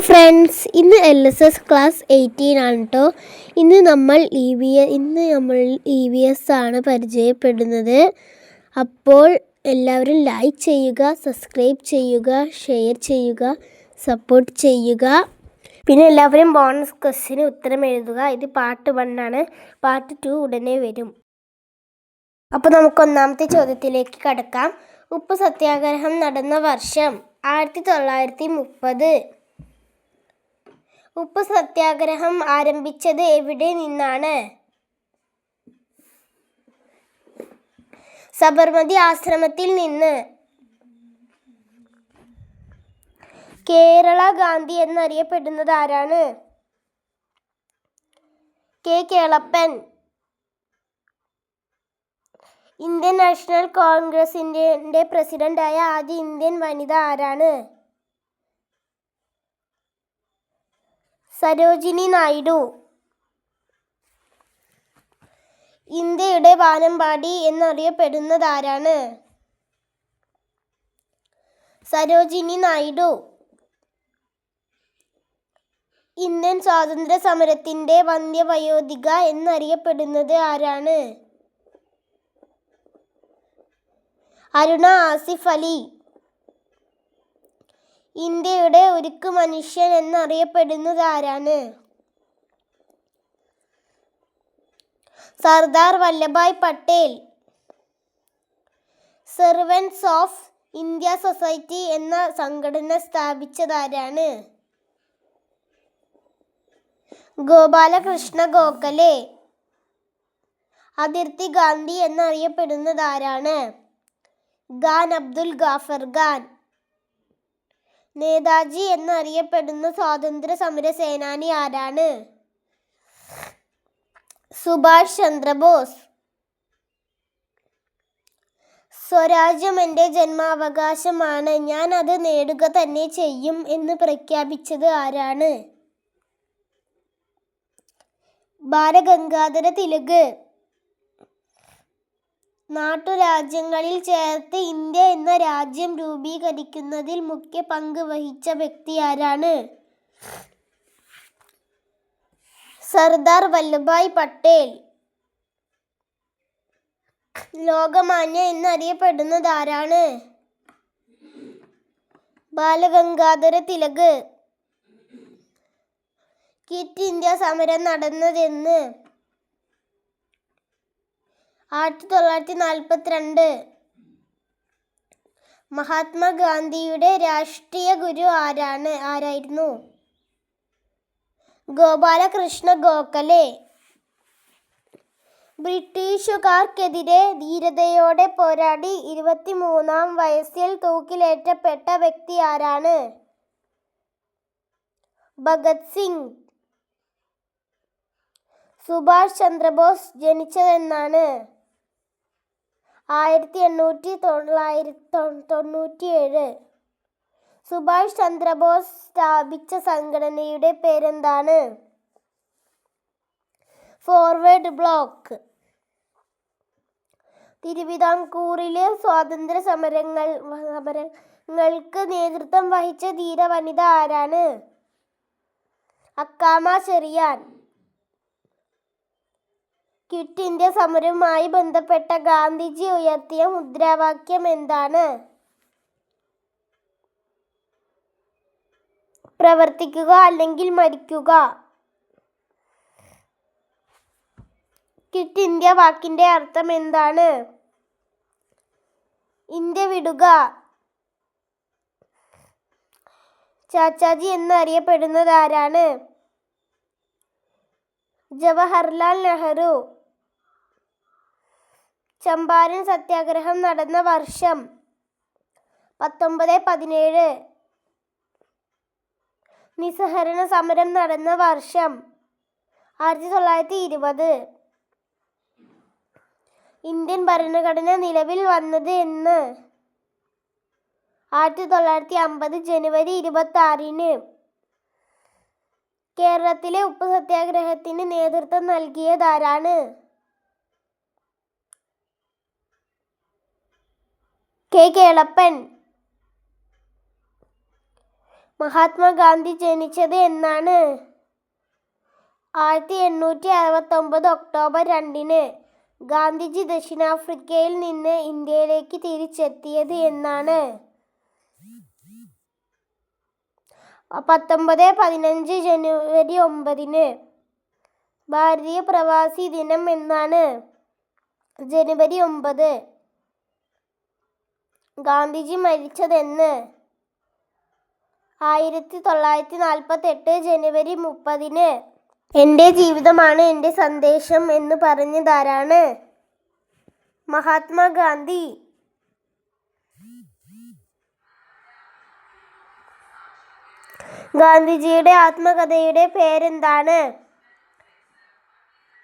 Friends, ഇന്ന് LSS class 18 ആണ് കേട്ടോ. ഇന്ന് നമ്മൾ EVS ആണ് പരിചയപ്പെടുന്നത്. അപ്പോൾ എല്ലാവരും ലൈക്ക് ചെയ്യുക, സബ്സ്ക്രൈബ് ചെയ്യുക, ഷെയർ ചെയ്യുക, സപ്പോർട്ട് ചെയ്യുക. പിന്നെ എല്ലാവരും ബോണസ് ക്വസ്റ്റിന് ഉത്തരം എഴുതുക. ഇത് പാർട്ട് 1 ആണ്. പാർട്ട് 2 ഉടനെ വരും. അപ്പോൾ നമുക്ക് ഒന്നാമത്തെ ചോദ്യത്തിലേക്ക് കടക്കാം. ഉപ്പ് സത്യാഗ്രഹം നടന്ന വർഷം 1930. ഉപ്പ് സത്യാഗ്രഹം ആരംഭിച്ചത് എവിടെ നിന്നാണ്? സബർമതി ആശ്രമത്തിൽ നിന്ന്. കേരള ഗാന്ധി എന്നറിയപ്പെടുന്നത് ആരാണ്? കെ കേളപ്പൻ. ഇന്ത്യൻ നാഷണൽ കോൺഗ്രസിന്റെ പ്രസിഡന്റായ ആദ്യ ഇന്ത്യൻ വനിത ആരാണ്? സരോജിനി നായിഡു. ഇന്ത്യയുടെ വാനമ്പാടി എന്നറിയപ്പെടുന്നത് ആരാണ്? സരോജിനി നായിഡു. ഇന്ത്യൻ സ്വാതന്ത്ര്യ സമരത്തിന്റെ വന്ധ്യവയോധിക എന്നറിയപ്പെടുന്നത് ആരാണ്? അരുണ ആസിഫ് അലി. ഇന്ത്യയുടെ ഉരുക്കു മനുഷ്യൻ എന്നറിയപ്പെടുന്നത് ആരാണ്? Sardar Vallabhbhai Patel. Servants of India society എന്ന സംഘടന സ്ഥാപിച്ചതാരാണ്? ഗോപാലകൃഷ്ണ ഗോഖലെ. അതിർത്തി ഗാന്ധി എന്നറിയപ്പെടുന്നത് ആരാണ്? ഖാൻ അബ്ദുൽ ഗാഫർ ഖാൻ. നേതാജി എന്നറിയപ്പെടുന്ന സ്വാതന്ത്ര്യ സമര സേനാനി ആരാണ്? സുഭാഷ് ചന്ദ്രബോസ്. സ്വരാജ്യം എൻ്റെ ജന്മാവകാശമാണ്, ഞാൻ അത് നേടുക തന്നെ ചെയ്യും എന്ന് പ്രഖ്യാപിച്ചത് ആരാണ്? ബാലഗംഗാധര തിലക്. നാട്ടുരാജ്യങ്ങളിൽ ചേർത്ത് ഇന്ത്യ എന്ന രാജ്യം രൂപീകരിക്കുന്നതിൽ മുഖ്യ പങ്ക് വഹിച്ച വ്യക്തി ആരാണ്? സർദാർ വല്ലഭായ് പട്ടേൽ. ലോകമാന്യ എന്നറിയപ്പെടുന്നത് ആരാണ്? ബാലഗംഗാധര തിലക്. ക്വിറ്റ് ഇന്ത്യ സമരം നടന്നതെന്ന്? 1942. മഹാത്മാഗാന്ധിയുടെ രാഷ്ട്രീയ ഗുരു ആരായിരുന്നു? ഗോപാലകൃഷ്ണ ഗോഖലെ. ബ്രിട്ടീഷുകാർക്കെതിരെ ധീരതയോടെ പോരാടി 23-ാം വയസ്സിൽ തൂക്കിലേറ്റപ്പെട്ട വ്യക്തി ആരാണ്? ഭഗത് സിംഗ്. സുഭാഷ് ചന്ദ്രബോസ് ജനിച്ചതെന്നാണ്? 1897. സുഭാഷ് ചന്ദ്രബോസ് സ്ഥാപിച്ച സംഘടനയുടെ പേരെന്താണ്? Forward block. തിരുവിതാംകൂറിലെ സ്വാതന്ത്ര്യ സമരങ്ങൾക്ക് നേതൃത്വം വഹിച്ച ധീര വനിത ആരാണ്? അക്കാമ ചെറിയാൻ. ക്വിറ്റ് ഇന്ത്യ സമരവുമായി ബന്ധപ്പെട്ട ഗാന്ധിജി ഉയർത്തിയ മുദ്രാവാക്യം എന്താണ്? പ്രവർത്തിക്കുക അല്ലെങ്കിൽ മരിക്കുക. ക്വിറ്റ് ഇന്ത്യ വാക്കിന്റെ അർത്ഥം എന്താണ്? ഇന്ത്യ വിടുക. ചാച്ചാജി എന്നറിയപ്പെടുന്നത് ആരാണ്? ജവഹർലാൽ നെഹ്റു. ചമ്പാരൻ സത്യാഗ്രഹം നടന്ന വർഷം? 1917. നിസ്സഹരണ സമരം നടന്ന വർഷം? 1920. ഇന്ത്യൻ ഭരണഘടന നിലവിൽ വന്നത് എന്ന്? 1950 ജനുവരി 26. കേരളത്തിലെ ഉപ്പ് സത്യാഗ്രഹത്തിന് നേതൃത്വം നൽകിയതാരാണ്? കെ കേളപ്പൻ. മഹാത്മാഗാന്ധി ജനിച്ചത് എന്നാണ്? 1869 ഒക്ടോബർ 2-ന്. ഗാന്ധിജി ദക്ഷിണാഫ്രിക്കയിൽ നിന്ന് ഇന്ത്യയിലേക്ക് തിരിച്ചെത്തിയത് എന്നാണ്? 1915 ജനുവരി 9-ന്. ഭാരതീയ പ്രവാസി ദിനം എന്നാണ്? ജനുവരി 9. ഗാന്ധിജി മരിച്ചതെന്ന്? 1948 ജനുവരി 30-ന്. എൻ്റെ ജീവിതമാണ് എൻ്റെ സന്ദേശം എന്ന് പറഞ്ഞതാരാണ്? മഹാത്മാഗാന്ധി. ഗാന്ധിജിയുടെ ആത്മകഥയുടെ പേരെന്താണ്?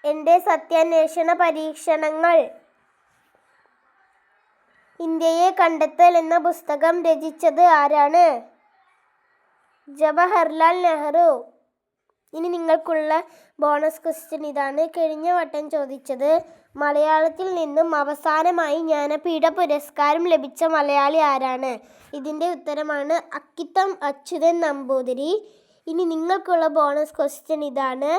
എൻ്റെ സത്യാന്വേഷണ പരീക്ഷണങ്ങൾ. ഇന്ത്യയെ കണ്ടെത്തൽ എന്ന പുസ്തകം രചിച്ചത് ആരാണ്? ജവഹർലാൽ നെഹ്റു. ഇനി നിങ്ങൾക്കുള്ള ബോണസ് ക്വസ്റ്റ്യൻ ഇതാണ്. കഴിഞ്ഞ വട്ടം ചോദിച്ചത് മലയാളത്തിൽ നിന്നും അവസാനമായി ജ്ഞാനപീഠ പുരസ്കാരം ലഭിച്ച മലയാളി ആരാണ്? ഇതിൻ്റെ ഉത്തരമാണ് അക്കിത്തം അച്യുതൻ നമ്പൂതിരി. ഇനി നിങ്ങൾക്കുള്ള ബോണസ് ക്വസ്റ്റ്യൻ ഇതാണ്.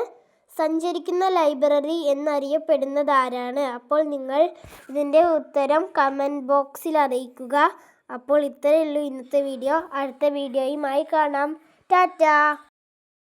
സഞ്ചരിക്കുന്ന ലൈബ്രറി എന്നറിയപ്പെടുന്നത് ആരാണ്? അപ്പോൾ നിങ്ങൾ ഇതിൻ്റെ ഉത്തരം കമൻറ്റ് ബോക്സിൽ അറിയിക്കുക. അപ്പോൾ ഇത്രയേ ഉള്ളൂ ഇന്നത്തെ വീഡിയോ. അടുത്ത വീഡിയോയുമായി കാണാം. ടാറ്റാ.